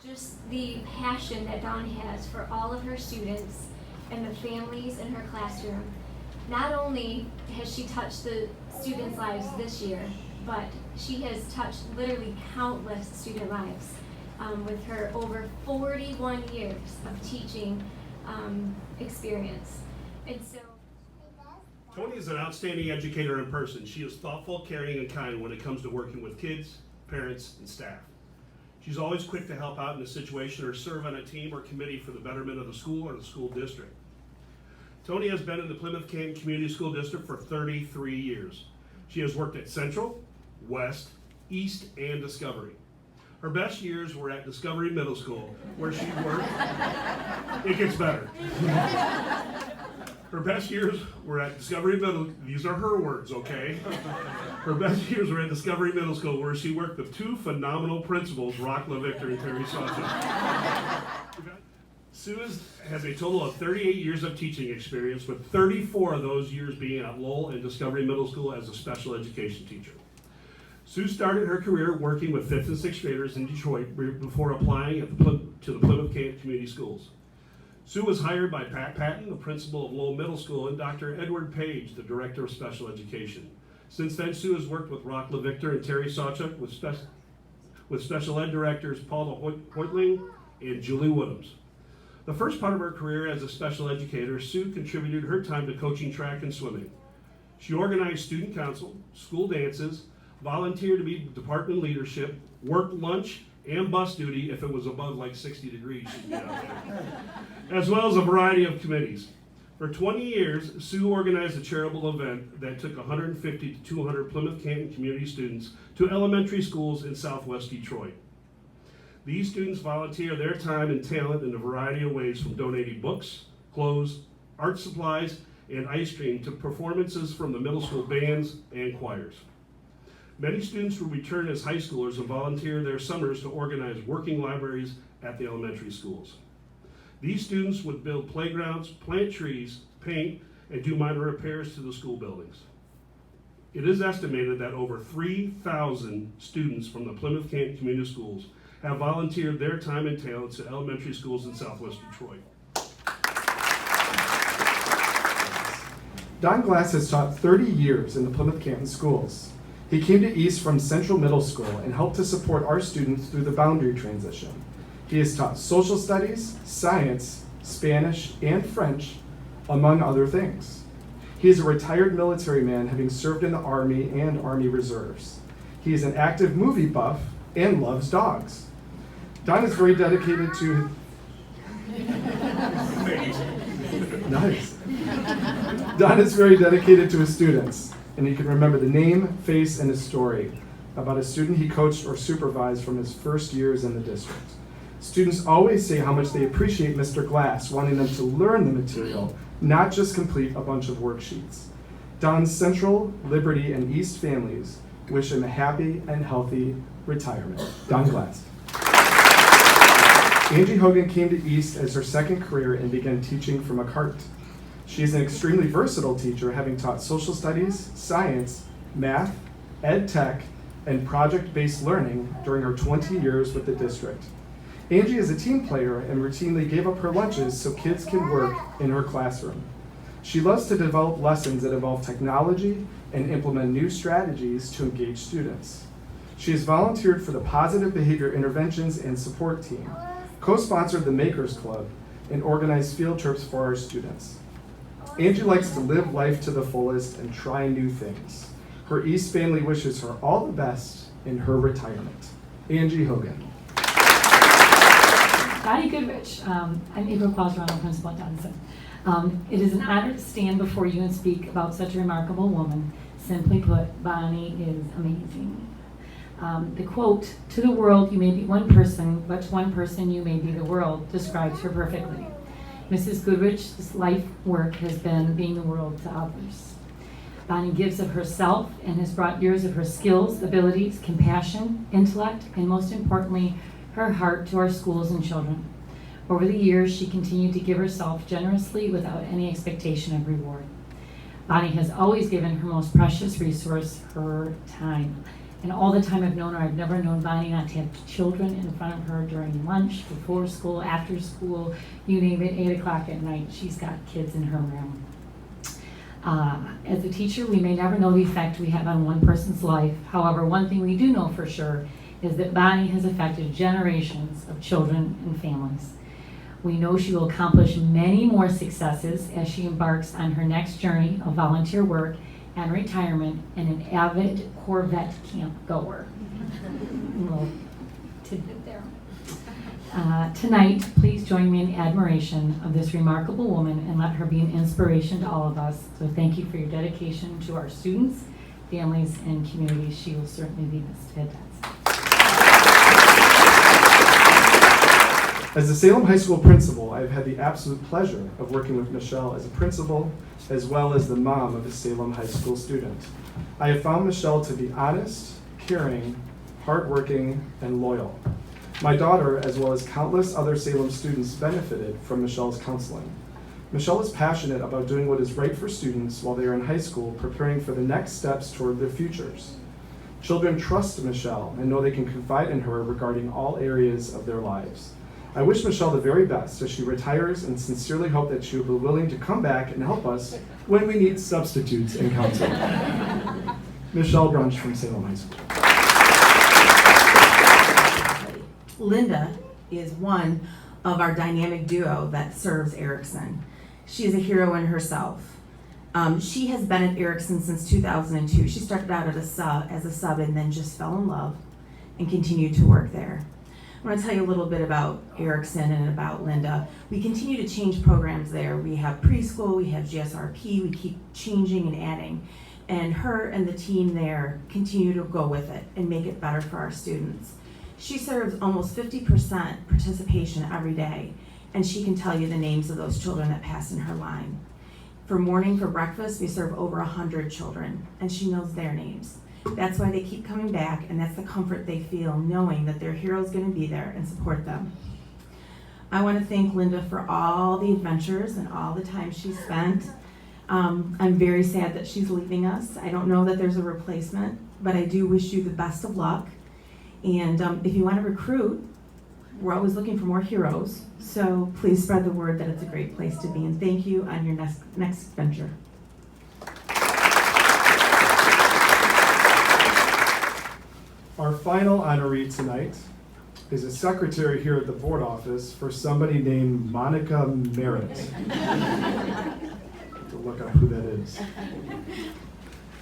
just the passion that Dawn has for all of her students and the families in her classroom. Not only has she touched the students' lives this year, but she has touched literally countless student lives with her over 41 years of teaching experience. And so, Tony is an outstanding educator in person. She is thoughtful, caring, and kind when it comes to working with kids, parents, and staff. She's always quick to help out in a situation or serve on a team or committee for the betterment of the school or the school district. Tony has been in the Plymouth Canton Community School District for 33 years. She has worked at Central, West, East, and Discovery. Her best years were at Discovery Middle School, where she worked. It gets better. Her best years were at Discovery Middle, these are her words, okay? Her best years were at Discovery Middle School, where she worked with two phenomenal principals, Rock LaVictor and Terry Sawchuk. Sue has a total of 38 years of teaching experience, with 34 of those years being at Lowell and Discovery Middle School as a special education teacher. Sue started her career working with 5th and 6th graders in Detroit before applying to the Plymouth Canton Community Schools. Sue was hired by Pat Patton, the principal of Lowell Middle School, and Dr. Edward Page, the director of special education. Since then, Sue has worked with Rock LaVictor and Terry Sawchuk with special ed directors Paula Hoytling and Julie Woodhams. The first part of her career as a special educator, Sue contributed her time to coaching track and swimming. She organized student council, school dances, volunteered to be department leadership, worked lunch and bus duty if it was above like 60 degrees, she'd be out there, as well as a variety of committees. For 20 years, Sue organized a charitable event that took 150 to 200 Plymouth Canton community students to elementary schools in Southwest Detroit. These students volunteer their time and talent in a variety of ways, from donating books, clothes, art supplies, and ice cream to performances from the middle school bands and choirs. Many students will return as high schoolers and volunteer their summers to organize working libraries at the elementary schools. These students would build playgrounds, plant trees, paint, and do minor repairs to the school buildings. It is estimated that over 3,000 students from the Plymouth Canton Community Schools have volunteered their time and talents to elementary schools in Southwest Detroit. Don Glass has taught 30 years in the Plymouth Canton schools. He came to East from Central Middle School and helped to support our students through the boundary transition. He has taught social studies, science, Spanish, and French, among other things. He is a retired military man, having served in the Army and Army Reserves. He is an active movie buff and loves dogs. Don is very dedicated to... Nice. Don is very dedicated to his students, and he can remember the name, face, and a story about a student he coached or supervised from his first years in the district. Students always say how much they appreciate Mr. Glass, wanting them to learn the material, not just complete a bunch of worksheets. Don's Central, Liberty, and East families wish him a happy and healthy retirement. Don Glass. Angie Hogan came to East as her second career and began teaching from a cart. She is an extremely versatile teacher, having taught social studies, science, math, ed tech, and project-based learning during her 20 years with the district. Angie is a team player and routinely gave up her lunches so kids can work in her classroom. She loves to develop lessons that involve technology and implement new strategies to engage students. She has volunteered for the Positive Behavior Interventions and Support Team, co-sponsored the Makers Club, and organized field trips for our students. Angie likes to live life to the fullest and try new things. Her East family wishes her all the best in her retirement. Angie Hogan. Bonnie Goodrich. I'm April Quasrano, principal at Dunson. It is an honor to stand before you and speak about such a remarkable woman. Simply put, Bonnie is amazing. The quote, "To the world you may be one person, but to one person you may be the world," describes her perfectly. Mrs. Goodrich's life work has been being the world to others. Bonnie gives of herself and has brought years of her skills, abilities, compassion, intellect, and most importantly, her heart to our schools and children. Over the years, she continued to give herself generously without any expectation of reward. Bonnie has always given her most precious resource, her time. And all the time I've known her, I've never known Bonnie not to have children in front of her during lunch, before school, after school, you name it, 8 o'clock at night, she's got kids in her room. As a teacher, we may never know the effect we have on one person's life. However, one thing we do know for sure is that Bonnie has affected generations of children and families. We know she will accomplish many more successes as she embarks on her next journey of volunteer work and retirement, and an avid Corvette camp goer. Little tidbit there. Tonight, please join me in admiration of this remarkable woman and let her be an inspiration to all of us. So thank you for your dedication to our students, families, and communities. She will certainly be missed. As the Salem High School principal, I've had the absolute pleasure of working with Michelle as a principal, as well as the mom of a Salem High School student. I have found Michelle to be honest, caring, hardworking, and loyal. My daughter, as well as countless other Salem students, benefited from Michelle's counseling. Michelle is passionate about doing what is right for students while they are in high school, preparing for the next steps toward their futures. Children trust Michelle and know they can confide in her regarding all areas of their lives. I wish Michelle the very best as she retires and sincerely hope that she will be willing to come back and help us when we need substitutes in counsel. Michelle Grunch from Salem High School. Linda is one of our dynamic duo that serves Erickson. She is a hero in herself. She has been at Erickson since 2002. She started out as a sub and then just fell in love and continued to work there. I want to tell you a little bit about Erickson and about Linda. We continue to change programs there. We have preschool, we have GSRP, we keep changing and adding. And her and the team there continue to go with it and make it better for our students. She serves almost 50% participation every day, and she can tell you the names of those children that pass in her line. For breakfast, we serve over 100 children, and she knows their names. That's why they keep coming back, and that's the comfort they feel knowing that their hero's going to be there and support them. I want to thank Linda for all the adventures and all the time she spent. I'm very sad that she's leaving us. I don't know that there's a replacement, but I do wish you the best of luck. And if you want to recruit, we're always looking for more heroes. So please spread the word that it's a great place to be. And thank you on your next venture. Our final honoree tonight is a secretary here at the board office for somebody named Monica Merritt. To look up who that is.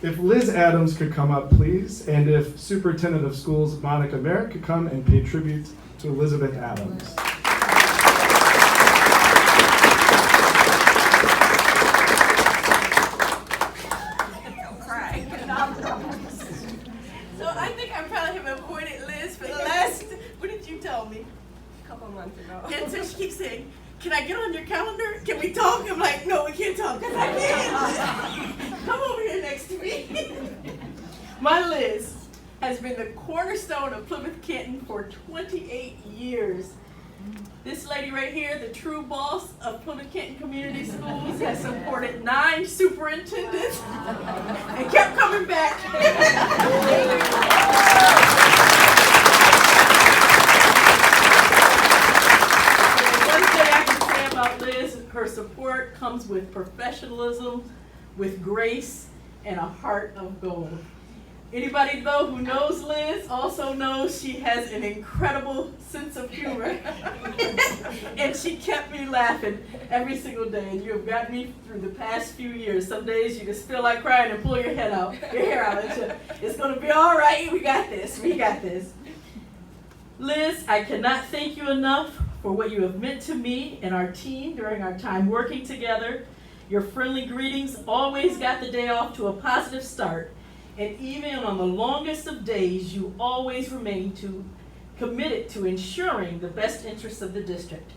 If Liz Adams could come up, please, and if Superintendent of Schools Monica Merritt could come and pay tribute to Elizabeth Adams. So I think I probably have avoided Liz for the last, what did you tell me? A couple months ago. And so she keeps saying, can I get on your calendar? Can we talk? I'm like, no, we can't talk because I can't. Come over here next to me. My Liz has been the cornerstone of Plymouth Canton for 28 years. This lady right here, the true boss of Plymouth Canton Community Schools, has supported 9 superintendents and kept coming back. One thing I can say about Liz, her support comes with professionalism, with grace, and a heart of gold. Anybody though who knows Liz also knows she has an incredible sense of humor. And she kept me laughing every single day. And you have got me through the past few years. Some days you just feel like crying and pull your hair out. It's gonna be all right, we got this, we got this. Liz, I cannot thank you enough for what you have meant to me and our team during our time working together. Your friendly greetings always got the day off to a positive start. And even on the longest of days, you always remain committed to ensuring the best interests of the district.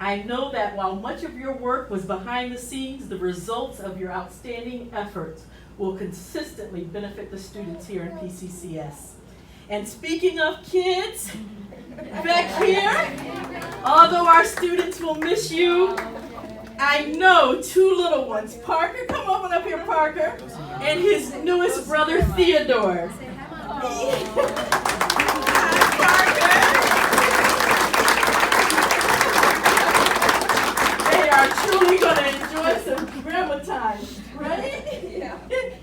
I know that while much of your work was behind the scenes, the results of your outstanding efforts will consistently benefit the students here in P-CCS. And speaking of kids, back here, although our students will miss you, I know 2 little ones, Parker, come on up here, Parker, and his newest brother, Theodore. They are truly gonna enjoy some grandma time, right? Yeah.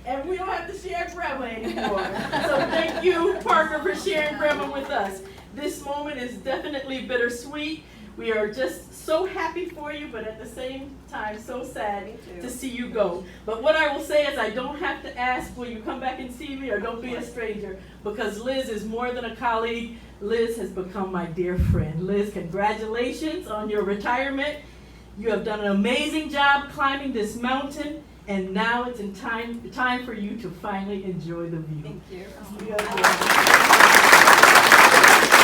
And we don't have to share grandma anymore. So thank you, Parker, for sharing grandma with us. This moment is definitely bittersweet. We are just so happy for you, but at the same time, so sad to see you go. But what I will say is I don't have to ask, will you come back and see me, or don't be a stranger, because Liz is more than a colleague. Liz has become my dear friend. Liz, congratulations on your retirement. You have done an amazing job climbing this mountain, and now it's time for you to finally enjoy the view. Thank you. You are good.